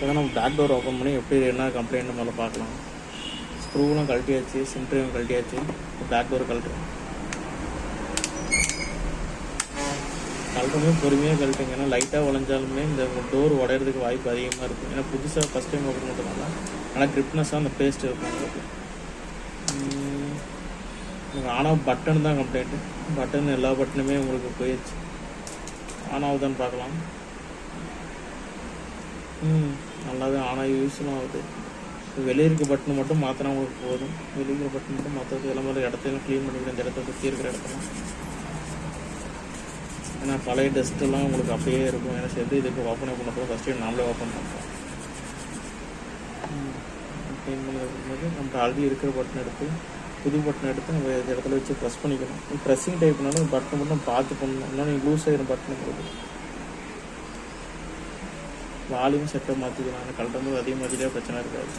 இப்போ நம்ம back door open பண்ணி எப்படி என்ன கம்ப்ளைண்ட் முதல்ல பார்க்கலாம். ஸ்க்ரூலாம் கழட்டியாச்சு, சென்ட்ரியும் கழட்டியாச்சு. Back door கழட்டுறோம். கழட்டுமே பொறுமையாக கழட்டுங்க. ஏன்னா லைட்டாக உடஞ்சாலுமே இந்த டோர் உடையிறதுக்கு வாய்ப்பு அதிகமாக இருக்கும். ஏன்னா புதுசாக ஃபஸ்ட் டைம் ஓப்பன் பண்ணுறதுனால நல்லா கிரிப்னஸாக அந்த பேஸ்ட் இருக்கும் உங்களுக்கு. ஆனால் பட்டன் தான் கம்ப்ளைண்ட்டு. பட்டன் எல்லா பட்டனுமே உங்களுக்கு போயிடுச்சு. ஆன் ஆகுதான்னு பார்க்கலாம். நல்லாவே ஆன் ஆகி யூஸ்லாம் ஆகுது. வெளியே இருக்க பட்டன் மட்டும் மாற்றினா உங்களுக்கு போதும். வெளியே இருக்கிற பட்டன் மட்டும் மாற்றது எல்லாம் மாதிரி இடத்தையும் க்ளீன் பண்ணிவிடும். இந்த இடத்த சுற்றி இருக்கிற இடத்தெல்லாம். ஏன்னா பழைய டஸ்ட்டெல்லாம் உங்களுக்கு அப்படியே இருக்கும். ஏன்னா சேர்த்து இதுக்கு ஓப்பன் பண்ணப்போ ஃபஸ்ட்டு நாமளே ஓப்பன் பண்ணுறோம். க்ளீன் பண்ணுறது நம்ம ஆல்ரெடி இருக்கிற பட்டன் எடுத்து புது பட்டன் எடுத்து நம்ம இந்த இடத்துல வச்சு ப்ரெஸ் பண்ணிக்கணும். ப்ரெஸ்ஸிங் டைப்னாலும் பட்டன் மட்டும் பார்த்து பண்ணணும். இன்னும் நீங்கள் லூஸ் ஆகிடும் பட்டன் கொடுக்கும். வால்யூம் செட்டை மாற்றிக்கலாம். கழட்டும் போது அதே மாதிரியே பிரச்சனை இருக்காது.